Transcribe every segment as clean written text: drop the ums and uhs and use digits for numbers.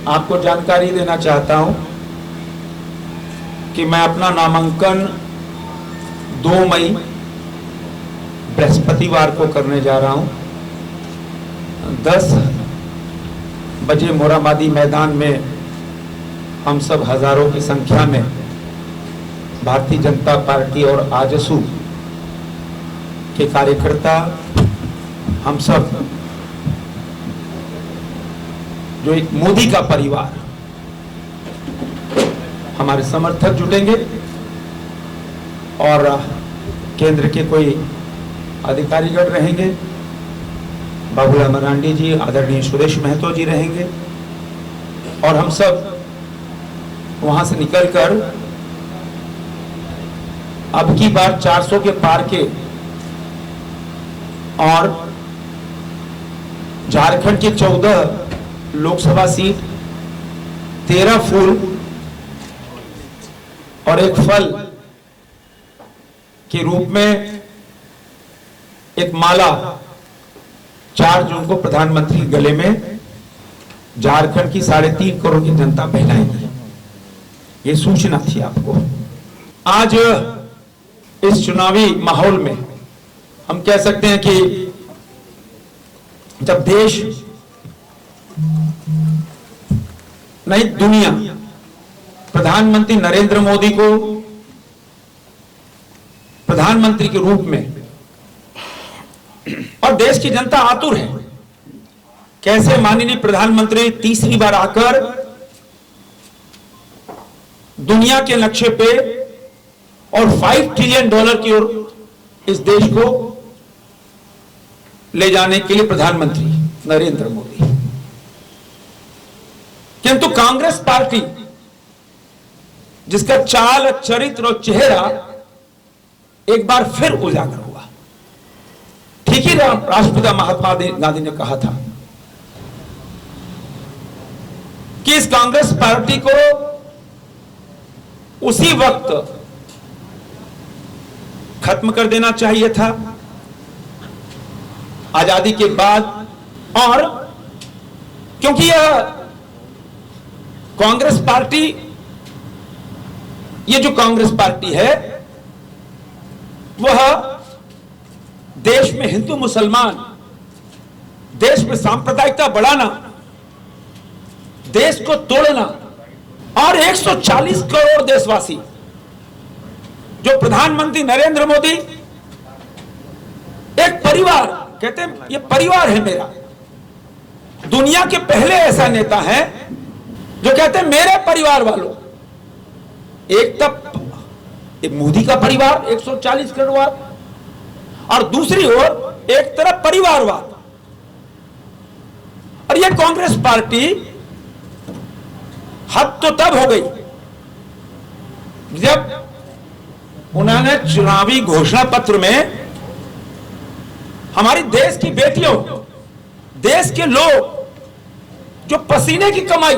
आपको जानकारी देना चाहता हूं कि मैं अपना नामांकन 2 मई बृहस्पतिवार को करने जा रहा हूं। 10 बजे मोरहाबादी मैदान में हम सब हजारों की संख्या में भारतीय जनता पार्टी और आजसू के कार्यकर्ता, हम सब जो एक मोदी का परिवार, हमारे समर्थक जुटेंगे और केंद्र के कोई अधिकारीगण रहेंगे, बाबूलाल मरांडी जी, आदरणीय सुरेश महतो जी रहेंगे और हम सब वहां से निकलकर अब की बार 400 के पार के और झारखंड के 14 लोकसभा सीट, 13 फूल और एक फल के रूप में एक माला 4 जून को प्रधानमंत्री के गले में झारखंड की 3.5 करोड़ की जनता पहनाएगी। ये सूचना थी आपको। आज इस चुनावी माहौल में हम कह सकते हैं कि जब देश नहीं दुनिया प्रधानमंत्री नरेंद्र मोदी को प्रधानमंत्री के रूप में, और देश की जनता आतुर है कैसे माननीय प्रधानमंत्री तीसरी बार आकर दुनिया के नक्शे पे और $5 ट्रिलियन की ओर इस देश को ले जाने के लिए प्रधानमंत्री नरेंद्र मोदी। किंतु कांग्रेस पार्टी जिसका चाल, चरित्र और चेहरा एक बार फिर उजागर हुआ। ठीक ही राष्ट्रपिता महात्मा गांधी ने कहा था कि इस कांग्रेस पार्टी को उसी वक्त खत्म कर देना चाहिए था, आजादी के बाद। और क्योंकि यह कांग्रेस पार्टी, ये जो कांग्रेस पार्टी है वह देश में हिंदू मुसलमान, देश में सांप्रदायिकता बढ़ाना, देश को तोड़ना और 140 करोड़ देशवासी जो प्रधानमंत्री नरेंद्र मोदी एक परिवार कहते हैं, ये परिवार है मेरा। दुनिया के पहले ऐसा नेता है जो कहते हैं मेरे परिवार वालों। एक तब एक मोदी का परिवार 140 करोड़ और दूसरी ओर एक तरफ परिवारवाद। और यह कांग्रेस पार्टी हद तो तब हो गई जब उन्होंने चुनावी घोषणा पत्र में हमारी देश की बेटियों, देश के लोग जो पसीने की कमाई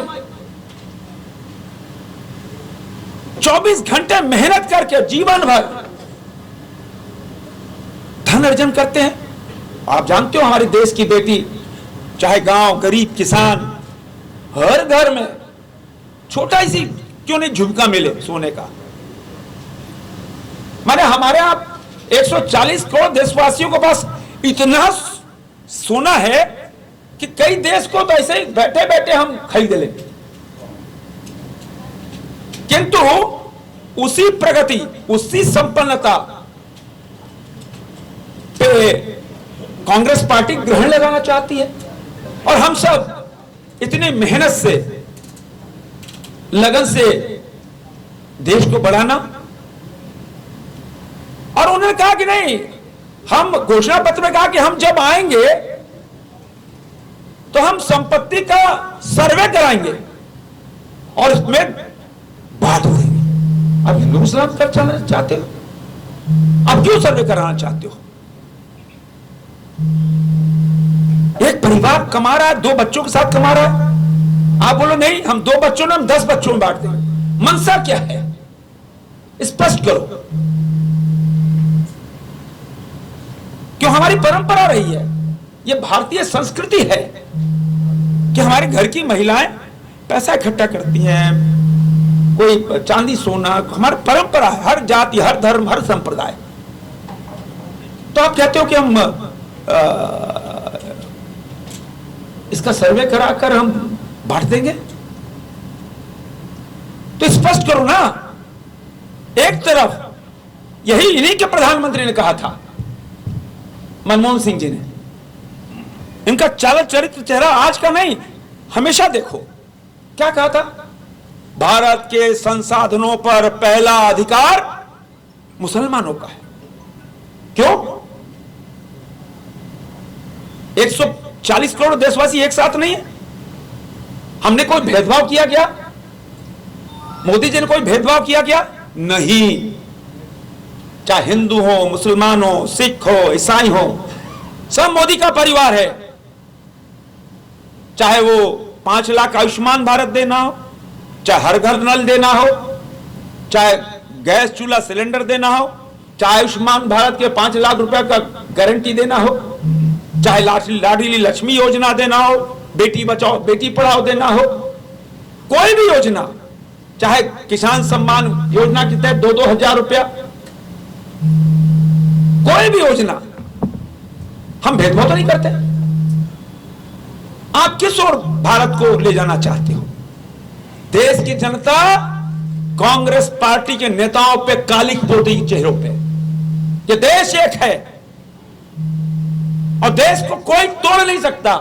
24 घंटे मेहनत करके जीवन भर धन अर्जन करते हैं। आप जानते हो हमारे देश की बेटी, चाहे गांव, गरीब, किसान, हर घर में छोटा सी क्यों नहीं झुमका मिले सोने का। माने हमारे यहां 140 करोड़ देशवासियों के पास इतना सोना है कि कई देश को तो ऐसे ही बैठे बैठे हम खरीद लेंगे। किंतु उसी प्रगति, उसी संपन्नता पे कांग्रेस पार्टी ग्रहण लगाना चाहती है। और हम सब इतनी मेहनत से, लगन से देश को बढ़ाना, और उन्होंने कहा कि नहीं, हम घोषणा पत्र में कहा कि हम जब आएंगे तो हम संपत्ति का सर्वे कराएंगे और इसमें बात हो देंगे। अब हिंदू मुसलमान कर चलना चाहते हो, अब क्यों सर्वे कराना चाहते हो? एक परिवार कमा रहा है, 2 बच्चों के साथ कमा रहा है, आप बोलो नहीं हम 2 बच्चों ने हम 10 बच्चों में बांट देंगे। मनसा क्या है, स्पष्ट करो। क्यों? हमारी परंपरा रही है, यह भारतीय संस्कृति है कि हमारे घर की महिलाएं पैसा इकट्ठा करती हैं, कोई चांदी सोना, हमारी परंपरा है, हर जाति, हर धर्म, हर संप्रदाय। तो आप कहते हो कि हम इसका सर्वे कराकर हम बांट देंगे, तो स्पष्ट करो ना। एक तरफ यही इन्हीं के प्रधानमंत्री ने कहा था, मनमोहन सिंह जी ने, इनका चाल चरित्र चेहरा आज का नहीं, हमेशा देखो। क्या कहा था? भारत के संसाधनों पर पहला अधिकार मुसलमानों का है। क्यों? 140 करोड़ देशवासी एक साथ नहीं है। हमने कोई भेदभाव किया क्या? मोदी जी ने कोई भेदभाव किया क्या? नहीं। चाहे हिंदू हो, मुसलमान हो, सिख हो, ईसाई हो, सब मोदी का परिवार है। चाहे वो 5 लाख आयुष्मान भारत देना हो, चाहे हर घर नल देना हो, चाहे गैस चूल्हा सिलेंडर देना हो, चाहे आयुष्मान भारत के 5 लाख रुपए का गारंटी देना हो, चाहे लाडली लक्ष्मी योजना देना हो, बेटी बचाओ बेटी पढ़ाओ देना हो, कोई भी योजना, चाहे किसान सम्मान योजना के तहत 2-2 हजार रुपया, कोई भी योजना, हम भेदभाव तो नहीं करते। आप किस ओर भारत को ले जाना चाहते हो? देश की जनता कांग्रेस पार्टी के नेताओं पे काली पोती चेहरों पे, ये देश एक है और देश को कोई तोड़ नहीं सकता।